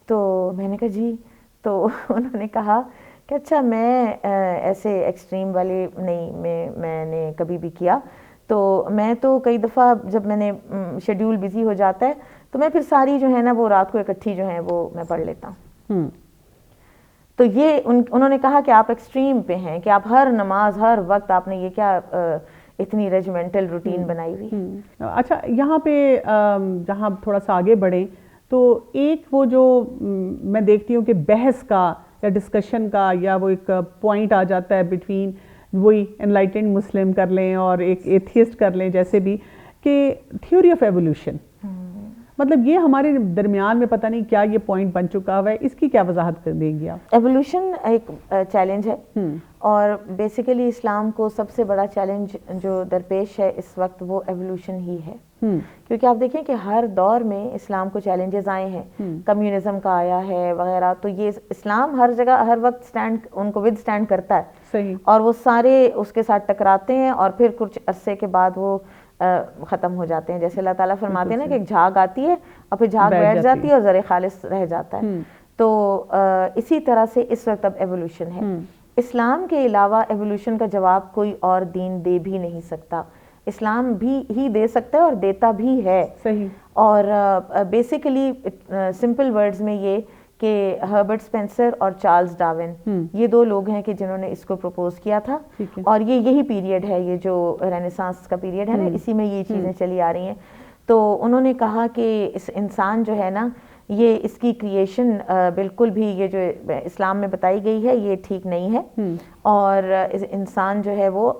S1: تو میں نے کہا جی. تو انہوں نے کہا کہ اچھا میں ایسے ایکسٹریم والے نہیں میں نے کبھی بھی کیا, تو میں تو کئی دفعہ جب میں نے شیڈیول بزی ہو جاتا ہے تو میں پھر ساری جو ہے نا وہ رات کو اکٹھی جو ہے وہ میں پڑھ لیتا ہوں. تو یہ انہوں نے کہا کہ آپ ایکسٹریم پہ ہیں کہ آپ ہر نماز ہر وقت آپ نے یہ کیا اتنی ریجیمنٹل روٹین بنائی ہوئی.
S2: اچھا یہاں پہ جہاں تھوڑا سا آگے بڑھیں تو ایک وہ جو میں دیکھتی ہوں کہ بحث کا یا ڈسکشن کا یا وہ ایک پوائنٹ آ جاتا ہے بٹوین وہی انلائٹنڈ مسلم کر لیں اور ایک ایتھیسٹ کر لیں جیسے بھی, کہ تھیوری آف ایولیوشن. مطلب یہ ہمارے درمیان میں پتہ نہیں کیا یہ پوائنٹ بن چکا ہوا ہے, اس کی کیا وضاحت کر دیں گی آپ؟
S1: ایولیوشن ایک چیلنج ہے اور بیسیکلی اسلام کو سب سے بڑا چیلنج جو درپیش ہے اس وقت وہ ایولیوشن ہی ہے. کیونکہ آپ دیکھیں کہ ہر دور میں اسلام کو چیلنجز آئے ہیں, کمیونزم کا آیا ہے وغیرہ, تو یہ اسلام ہر جگہ ہر وقت ان کو ود سٹینڈ کرتا ہے. صحیح. اور وہ سارے اس کے ساتھ ٹکراتے ہیں اور پھر کچھ عرصے کے بعد وہ ختم ہو جاتے ہیں. جیسے اللہ تعالیٰ فرماتے ہیں نا کہ ایک جھاگ آتی ہے اور پھر جھاگ بیٹھ جاتی ہے اور زر خالص رہ جاتا ہے. تو اسی طرح سے اس وقت اب ایولیوشن ہے. اسلام کے علاوہ ایولیوشن کا جواب کوئی اور دین دے بھی نہیں سکتا, اسلام بھی ہی دے سکتا ہے اور دیتا بھی ہے. صحیح. اور بیسیکلی سمپل ورڈز میں یہ کہ ہربرٹ اسپینسر اور چارلز ڈارون یہ دو لوگ ہیں کہ جنہوں نے اس کو پروپوز کیا تھا, اور یہی پیریڈ ہے یہ جو رینیسانس کا پیریڈ ہے نا, اسی میں یہ چیزیں چلی آ رہی ہیں. تو انہوں نے کہا کہ اس انسان جو ہے نا یہ اس کی کریشن بالکل بھی یہ جو اسلام میں بتائی گئی ہے یہ ٹھیک نہیں ہے, اور انسان جو ہے وہ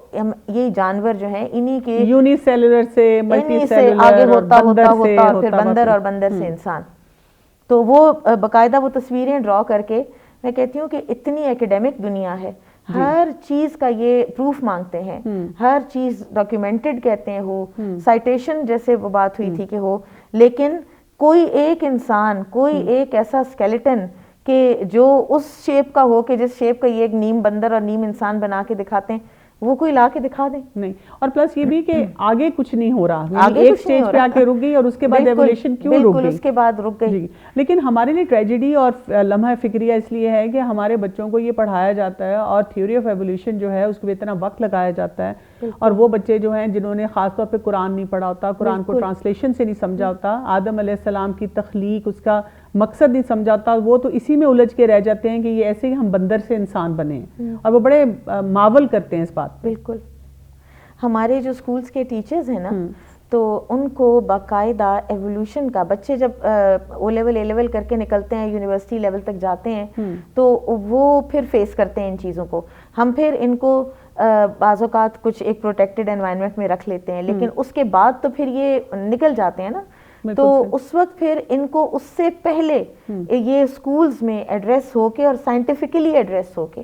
S1: یہ جانور جو ہیں انہی کے
S2: یونی سیلولر سے ملٹی سیلولر
S1: آگے ہوتا پھر بندر اور بندر سے انسان. تو وہ باقاعدہ وہ تصویریں ڈرا کر کے, میں کہتی ہوں کہ اتنی ایکیڈیمک دنیا ہے, ہر چیز کا یہ پروف مانگتے ہیں, ہر چیز ڈاکیومنٹڈ کہتے ہیں ہو, سائٹیشن جیسے وہ بات ہوئی تھی کہ ہو, لیکن کوئی ایک انسان کوئی ایک ایسا اسکیلیٹن کہ جو اس شیپ کا ہو کہ جس شیپ کا یہ ایک نیم بندر اور نیم انسان بنا کے دکھاتے ہیں وہ کوئی لا کے دکھا دیں نہیں. اور پلس یہ بھی کہ آگے کچھ نہیں ہو رہا, آگے ایک سٹیج پہ آ کے رک گئی اور اس کے بعد ایولیوشن کیوں رک گئی, اس کے بعد رک گئی. لیکن ہمارے لیے ٹریجڈی اور لمحہ فکریہ اس لیے ہے کہ ہمارے بچوں کو یہ پڑھایا جاتا ہے اور تھیوری آف ایولیوشن جو ہے اس کو اتنا وقت لگایا جاتا ہے, اور وہ بچے جو ہیں جنہوں نے خاص طور پہ قرآن نہیں پڑھا ہوتا, قرآن کو ٹرانسلیشن سے نہیں سمجھا ہوتا, آدم علیہ السلام کی تخلیق اس کا مقصد نہیں سمجھا ہوتا, وہ تو اسی میں الجھ کے رہ جاتے ہیں کہ یہ ایسے ہی ہم بندر سے انسان بنے ہیں, اور وہ بڑے ماول کرتے ہیں اس بات. بالکل. ہمارے جو سکولز کے ٹیچرز ہیں نا تو ان کو باقاعدہ ایولیوشن کا, بچے جب او لیول اے لیول کر کے نکلتے ہیں یونیورسٹی لیول تک جاتے ہیں تو وہ پھر فیس کرتے ہیں ان چیزوں کو. ہم پھر ان کو بعض اوقات کچھ ایک پروٹیکٹڈ انوائرمنٹ میں رکھ لیتے ہیں, لیکن اس کے بعد تو پھر یہ نکل جاتے ہیں نا, تو اس وقت پھر ان کو اس سے پہلے یہ سکولز میں ایڈریس ہو کے اور سائنٹیفکلی ایڈریس ہو کے,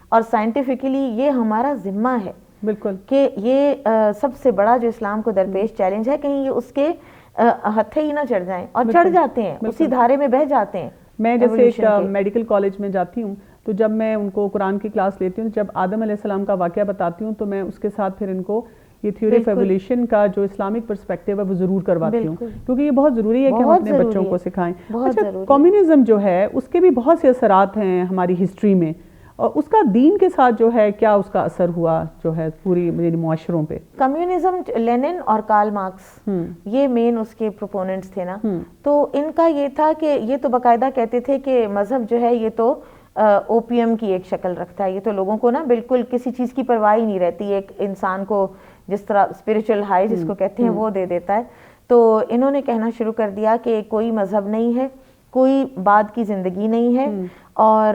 S1: اور سائنٹیفکلی یہ ہمارا ذمہ ہے بالکل کہ یہ سب سے بڑا جو اسلام کو درپیش چیلنج ہے, کہیں یہ اس کے ہتھے ہی نہ چڑھ جائیں, اور چڑھ جاتے ہیں اسی دھارے میں بہ جاتے ہیں.
S2: میں جیسے ایک میڈیکل کالج میں جاتی ہوں تو جب میں ان کو قرآن کی کلاس لیتی ہوں, جب آدم علیہ السلام کا واقعہ بتاتی ہوں تو میں اس کے ساتھ پھر ان کو یہ تھیوری آف ایولیوشن کا جو اسلامک پرسپیکٹیو ہے وہ ضرور کرواتی ہوں, کیونکہ یہ بہت ضروری ہے کہ ہم اپنے بچوں کو سکھائیں. اچھا کمیونزم جو ہے اس کے بھی بہت سے اثرات ہیں ہماری ہسٹری میں, اور اس کا دین کے ساتھ جو ہے کیا اس کا اثر ہوا جو ہے پوری معاشروں پہ؟
S1: کمیونزم، لینن اور کارل مارکس یہ مین اس کے پروپوننٹس تھے نا. تو ان کا یہ تھا کہ یہ تو باقاعدہ کہتے تھے کہ مذہب جو ہے یہ تو اوپیم کی ایک شکل رکھتا ہے, یہ تو لوگوں کو نا بالکل کسی چیز کی پرواہ ہی نہیں رہتی, ایک انسان کو جس طرح اسپرچل ہائی جس کو کہتے ہیں وہ دے دیتا ہے. تو انہوں نے کہنا شروع کر دیا کہ کوئی مذہب نہیں ہے, کوئی بعد کی زندگی نہیں ہے, اور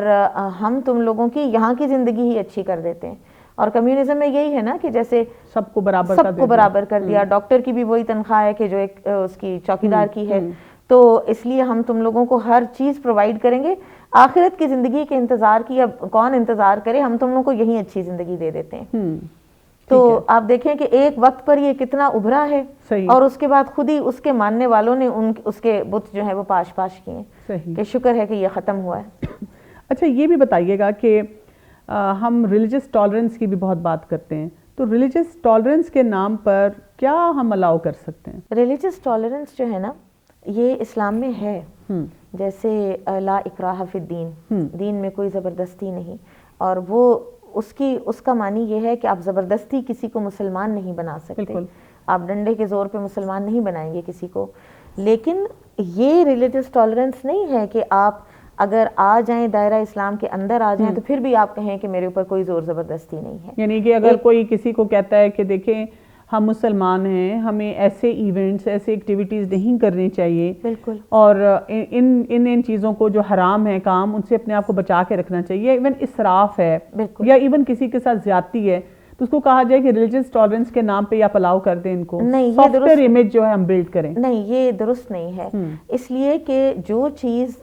S1: ہم تم لوگوں کی یہاں کی زندگی ہی اچھی کر دیتے ہیں. اور کمیونزم میں یہی ہے نا کہ جیسے
S2: سب کو برابر
S1: کر دیا, ڈاکٹر کی بھی وہی تنخواہ ہے کہ جو ایک اس کی چوکیدار کی ہے, تو اس لیے ہم تم لوگوں کو ہر چیز پرووائڈ کریں گے, آخرت کی زندگی کے انتظار کی اب کون انتظار کرے, ہم تم لوگوں کو یہی اچھی زندگی دے دیتے ہیں. تو آپ دیکھیں کہ ایک وقت پر یہ کتنا ابھرا ہے, اور اس کے بعد خود ہی اس کے ماننے والوں نے اس کے بت جو ہے وہ پاش کیے ہیں کہ شکر ہے کہ یہ ختم ہوا ہے.
S2: اچھا یہ بھی بتائیے گا کہ ہم ریلیجس ٹالرنس کی بھی بہت بات کرتے ہیں, تو ریلیجس ٹالرنس کے نام پر کیا ہم الاؤ کر سکتے ہیں؟
S1: ریلیجس ٹالرنس جو ہے نا یہ اسلام میں ہے, جیسے لا اکراہ فی الدین, دین میں کوئی زبردستی نہیں, اور وہ اس کا معنی یہ ہے کہ آپ زبردستی کسی کو مسلمان نہیں بنا سکتے, آپ ڈنڈے کے زور پہ مسلمان نہیں بنائیں گے کسی کو. لیکن یہ ریلیجس ٹالرنس نہیں ہے کہ آپ اگر آ جائیں دائرہ اسلام کے اندر آ جائیں تو پھر بھی آپ کہیں کہ میرے اوپر کوئی زور زبردستی نہیں ہے.
S2: یعنی کہ اگر کوئی کسی کو کہتا ہے کہ دیکھیں ہم مسلمان ہیں, ہمیں ایسے ایونٹس ایسے ایکٹیویٹیز نہیں کرنی چاہیے,
S1: بالکل,
S2: اور ان چیزوں کو جو حرام ہے کام ان سے اپنے آپ کو بچا کے رکھنا چاہیے, ایون اسراف ہے یا ایون کسی کے ساتھ زیادتی ہے, تو اس کو کہا جائے کہ ریلیجس ٹالرنس کے نام پہ آپ الاؤ کر دیں ان کو, سافٹ ویئر امیج جو ہے ہم بلڈ کریں.
S1: نہیں, یہ درست نہیں ہے, اس لیے کہ جو چیز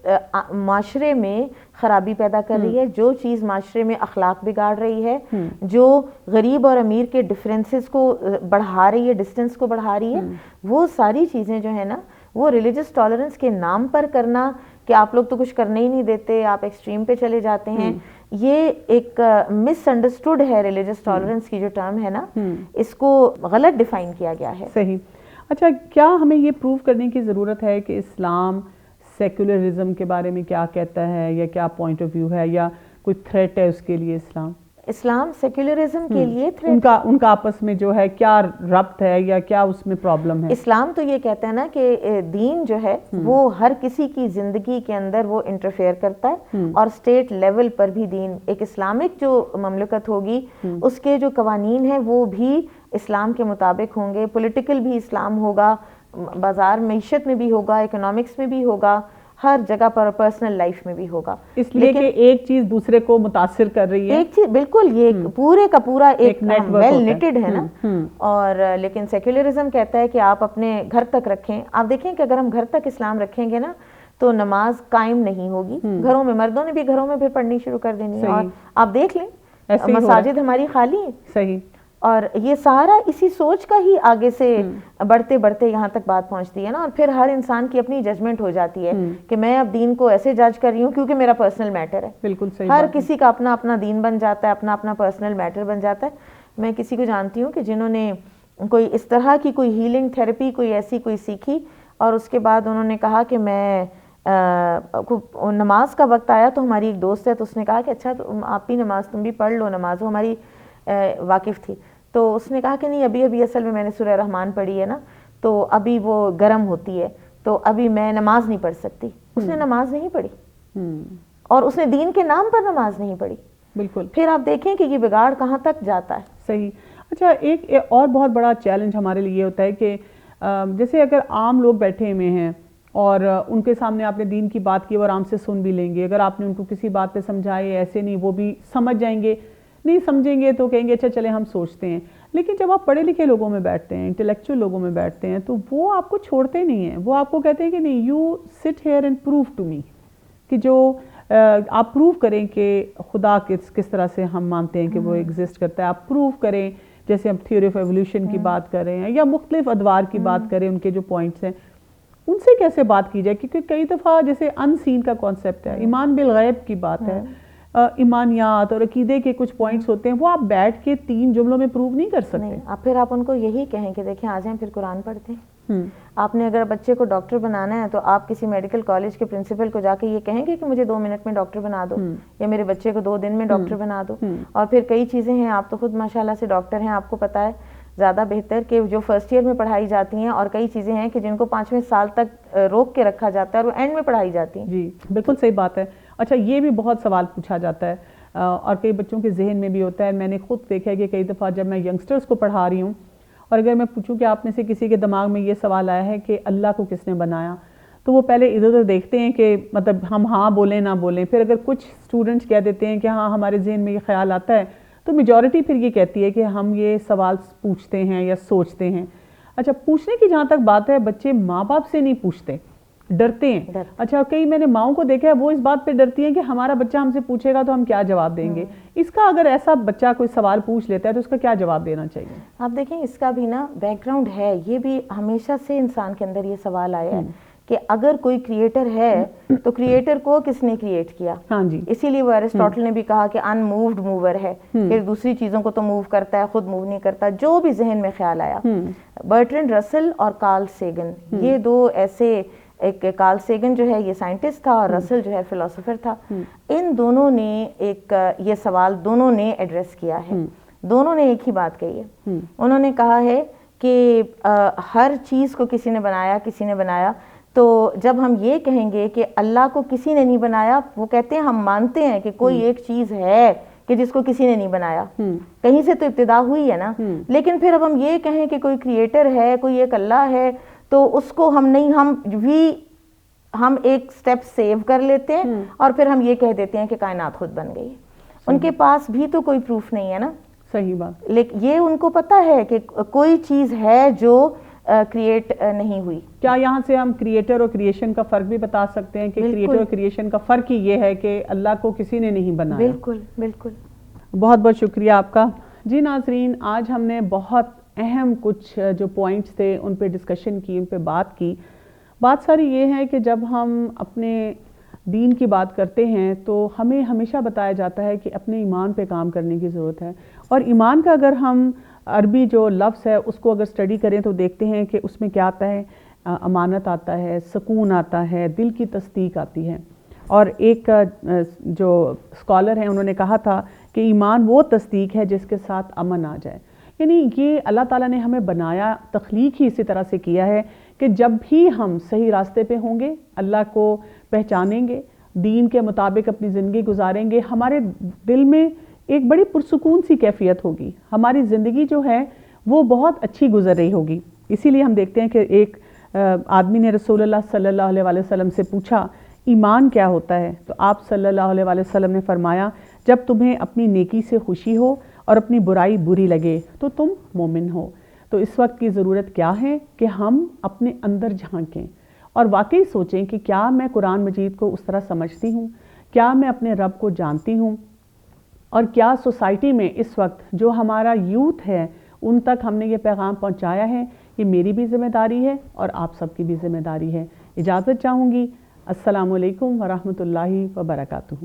S1: معاشرے میں خرابی پیدا کر رہی ہے, جو چیز معاشرے میں اخلاق بگاڑ رہی ہے, جو غریب اور امیر کے ڈفرینسز کو بڑھا رہی ہے, ڈسٹنس کو بڑھا رہی ہے, وہ ساری چیزیں جو ہے نا وہ ریلیجس ٹالرنس کے نام پر کرنا کہ آپ لوگ تو کچھ کرنے ہی نہیں دیتے, آپ ایکسٹریم پہ چلے جاتے ہیں, یہ ایک مس انڈرسٹوڈ ہے. ریلیجس ٹالرنس کی جو ٹرم ہے نا اس کو غلط ڈیفائن کیا گیا ہے.
S2: صحیح. اچھا, کیا ہمیں یہ پروف کرنے کی ضرورت ہے کہ اسلام سیکولرزم کے بارے میں کیا کہتا ہے, یا کیا پوائنٹ آف ویو ہے, یا کوئی تھریٹ ہے اس کے لیے؟ اسلام
S1: سیکولرزم کے لیے
S2: ان کا آپس میں جو ہے کیا ربط ہے, یا کیا اس میں پرابلم ہے؟
S1: اسلام تو یہ کہتا ہے نا کہ دین جو ہے وہ ہر کسی کی زندگی کے اندر وہ انٹرفیئر کرتا ہے, اور اسٹیٹ لیول پر بھی دین, ایک اسلامک جو مملکت ہوگی اس کے جو قوانین ہیں وہ بھی اسلام کے مطابق ہوں گے, پولیٹیکل بھی اسلام ہوگا, بازار معیشت میں بھی ہوگا, اکنامکس میں بھی ہوگا, ہر جگہ پر, پرسنل لائف میں بھی ہوگا.
S2: اس لیے کہ ایک چیز دوسرے کو متاثر کر رہی ہے,
S1: ایک چیز بالکل, یہ پورے کا پورا ایک ویل نیٹڈ ہے نا. اور لیکن سیکولرزم کہتا ہے کہ آپ اپنے گھر تک رکھیں. آپ دیکھیں کہ اگر ہم گھر تک اسلام رکھیں گے نا تو نماز قائم نہیں ہوگی گھروں میں, مردوں نے بھی گھروں میں پھر پڑھنی شروع کر دینی ہے, اور آپ دیکھ لیں مساجد ہماری خالی ہیں.
S2: صحیح.
S1: اور یہ سارا اسی سوچ کا ہی آگے سے بڑھتے بڑھتے یہاں تک بات پہنچتی ہے نا, اور پھر ہر انسان کی اپنی ججمنٹ ہو جاتی ہے کہ میں اب دین کو ایسے جج کر رہی ہوں کیونکہ میرا پرسنل میٹر ہے.
S2: بالکل صحیح.
S1: ہر کسی کا اپنا اپنا دین بن جاتا ہے, اپنا اپنا پرسنل میٹر بن جاتا ہے. میں کسی کو جانتی ہوں کہ جنہوں نے کوئی اس طرح کی کوئی ہیلنگ تھیراپی کوئی ایسی کوئی سیکھی, اور اس کے بعد انہوں نے کہا کہ میں نماز کا وقت آیا تو ہماری ایک دوست ہے, تو اس نے کہا کہ اچھا آپ بھی نماز, تم بھی پڑھ لو نماز, وہ ہماری واقف تھی. تو اس نے کہا کہ نہیں, ابھی اصل میں نے سورہ رحمان پڑھی ہے نا, تو ابھی وہ گرم ہوتی ہے, تو ابھی میں نماز نہیں پڑھ سکتی. اس نے نماز نہیں پڑھی, اور اس نے دین کے نام پر نماز نہیں پڑھی.
S2: بالکل.
S1: پھر آپ دیکھیں کہ یہ بگاڑ کہاں تک جاتا ہے.
S2: صحیح. اچھا, ایک اور بہت بڑا چیلنج ہمارے لیے ہوتا ہے کہ جیسے اگر عام لوگ بیٹھے ہوئے ہیں اور ان کے سامنے آپ نے دین کی بات کی, وہ آرام سے سن بھی لیں گے. اگر آپ نے ان کو کسی بات پہ سمجھائے, ایسے نہیں, وہ بھی سمجھ جائیں گے. نہیں سمجھیں گے تو کہیں گے اچھا چلے ہم سوچتے ہیں. لیکن جب آپ پڑھے لکھے لوگوں میں بیٹھتے ہیں, انٹلیکچوئل لوگوں میں بیٹھتے ہیں, تو وہ آپ کو چھوڑتے نہیں ہیں. وہ آپ کو کہتے ہیں کہ نہیں, you sit here and prove to me, کہ جو آپ پروو کریں کہ خدا کس طرح سے ہم مانتے ہیں کہ وہ ایگزسٹ کرتا ہے. آپ پروو کریں, جیسے ہم تھیوری آف ایولیوشن کی بات کر رہے ہیں, یا مختلف ادوار کی بات کریں, ان کے جو پوائنٹس ہیں ان سے کیسے بات کی جائے. کیونکہ کئی دفعہ جیسے ان سین کا کانسیپٹ ہے, ایمان بالغیب کی بات ہے, ایمانیات اور عقیدے کے کچھ پوائنٹس ہوتے ہیں وہ آپ بیٹھ کے 3 جملوں میں پروو نہیں کر سکتے.
S1: نہیں, پھر آپ ان کو یہی کہیں کہ دیکھیں آ جائیں پھر قرآن پڑھتے ہیں. آپ نے اگر بچے کو ڈاکٹر بنانا ہے تو آپ کسی میڈیکل کالج کے پرنسپل کو جا کے یہ کہیں گے کہ مجھے 2 منٹ میں ڈاکٹر بنا دو, یا میرے بچے کو 2 دن میں ڈاکٹر بنا دو. اور پھر کئی چیزیں ہیں, آپ تو خود ماشاءاللہ سے ڈاکٹر ہیں, آپ کو پتا ہے زیادہ بہتر کہ جو فرسٹ ایئر میں پڑھائی جاتی ہیں, اور کئی چیزیں ہیں کہ جن کو 5ویں سال تک روک کے رکھا جاتا ہے اور وہ اینڈ میں پڑھائی جاتی ہیں.
S2: جی بالکل صحیح بات ہے. اچھا یہ بھی بہت سوال پوچھا جاتا ہے اور کئی بچوں کے ذہن میں بھی ہوتا ہے. میں نے خود دیکھا ہے کہ کئی دفعہ جب میں ینگسٹرز کو پڑھا رہی ہوں اور اگر میں پوچھوں کہ آپ میں سے کسی کے دماغ میں یہ سوال آیا ہے کہ اللہ کو کس نے بنایا, تو وہ پہلے ادھر ادھر دیکھتے ہیں کہ مطلب ہم ہاں بولیں نہ بولیں. پھر اگر کچھ اسٹوڈنٹس کہہ دیتے ہیں کہ ہاں ہمارے ذہن میں یہ خیال آتا ہے, تو میجورٹی پھر یہ کہتی ہے کہ ہم یہ سوال پوچھتے ہیں یا سوچتے ہیں. اچھا پوچھنے کی جہاں تک بات ہے, بچے ماں باپ سے نہیں پوچھتے, ڈرتے ہیں. اچھا کئی میں نے ماؤں کو دیکھا ہے وہ اس بات پہ ڈرتی ہیں کہ ہمارا بچہ ہم سے پوچھے گا تو ہم کیا جواب دیں گے. اس کا اگر ایسا بچہ کوئی سوال پوچھ لیتا ہے تو اس کا کیا جواب دینا چاہیے؟
S1: آپ دیکھیں اس کا بھی نا بیک گراؤنڈ ہے, یہ بھی ہمیشہ سے انسان کے اندر یہ سوال آیا ہے کہ اگر کوئی کریٹر ہے تو کریٹر کو کس نے کریٹ کیا.
S2: ہاں جی,
S1: اسی لیے وہ ایرسٹاٹل نے بھی کہا کہ ان مووڈ موور ہے, پھر دوسری چیزوں کو تو موو کرتا ہے, خود موو نہیں کرتا. جو بھی ذہن میں خیال آیا. برٹرینڈ رسل اور کارل سیگن, یہ 2 ایسے, ایک کارل سیگن جو ہے یہ سائنٹسٹ تھا اور رسل جو ہے فلاسفر تھا. ان دونوں نے ایک یہ سوال دونوں نے ایڈریس کیا ہے. دونوں نے ایک ہی بات کہی ہے. انہوں نے کہا ہے کہ ہر چیز کو کسی نے بنایا, کسی نے بنایا. تو جب ہم یہ کہیں گے کہ اللہ کو کسی نے نہیں بنایا, وہ کہتے ہیں ہم مانتے ہیں کہ کوئی ایک چیز ہے کہ جس کو کسی نے نہیں بنایا, کہیں سے تو ابتدا ہوئی ہے نا. لیکن پھر اب ہم یہ کہیں کہ کوئی کریٹر ہے, کوئی ایک اللہ ہے, تو اس کو ہم نہیں, ہم ایک سٹیپ سیو کر لیتے ہیں اور پھر ہم یہ کہہ دیتے ہیں کہ کائنات خود بن گئی. ان کے پاس بھی تو کوئی پروف نہیں ہے نا.
S2: صحیح بات.
S1: لیکن یہ ان کو پتا ہے کہ کوئی چیز ہے جو کریٹ نہیں ہوئی.
S2: کیا یہاں سے ہم کریٹر اور کریشن کا فرق بھی بتا سکتے ہیں کہ کریٹر اور کریشن کا فرق ہی یہ ہے کہ اللہ کو کسی نے نہیں بنایا؟
S1: بالکل بالکل.
S2: بہت بہت شکریہ آپ کا. جی ناظرین, آج ہم نے بہت اہم کچھ جو پوائنٹس تھے ان پہ ڈسکشن کی, ان پہ بات کی. بات ساری یہ ہے کہ جب ہم اپنے دین کی بات کرتے ہیں تو ہمیں ہمیشہ بتایا جاتا ہے کہ اپنے ایمان پہ کام کرنے کی ضرورت ہے. اور ایمان کا اگر ہم عربی جو لفظ ہے اس کو اگر اسٹڈی کریں تو دیکھتے ہیں کہ اس میں کیا آتا ہے, امانت آتا ہے, سکون آتا ہے, دل کی تصدیق آتی ہے. اور ایک جو اسکالر ہیں انہوں نے کہا تھا کہ ایمان وہ تصدیق ہے جس کے ساتھ امن آ جائے. یعنی یہ اللہ تعالیٰ نے ہمیں بنایا, تخلیق ہی اسی طرح سے کیا ہے کہ جب بھی ہم صحیح راستے پہ ہوں گے, اللہ کو پہچانیں گے, دین کے مطابق اپنی زندگی گزاریں گے, ہمارے دل میں ایک بڑی پرسکون سی کیفیت ہوگی, ہماری زندگی جو ہے وہ بہت اچھی گزر رہی ہوگی. اسی لیے ہم دیکھتے ہیں کہ ایک آدمی نے رسول اللہ صلی اللہ علیہ وسلم سے پوچھا ایمان کیا ہوتا ہے, تو آپ صلی اللہ علیہ وسلم نے فرمایا جب تمہیں اپنی نیکی سے خوشی ہو اور اپنی برائی بری لگے تو تم مومن ہو. تو اس وقت کی ضرورت کیا ہے کہ ہم اپنے اندر جھانکیں اور واقعی سوچیں کہ کیا میں قرآن مجید کو اس طرح سمجھتی ہوں, کیا میں اپنے رب کو جانتی ہوں, اور کیا سوسائٹی میں اس وقت جو ہمارا یوتھ ہے ان تک ہم نے یہ پیغام پہنچایا ہے. یہ میری بھی ذمہ داری ہے اور آپ سب کی بھی ذمہ داری ہے. اجازت چاہوں گی. السلام علیکم ورحمۃ اللہ وبرکاتہ.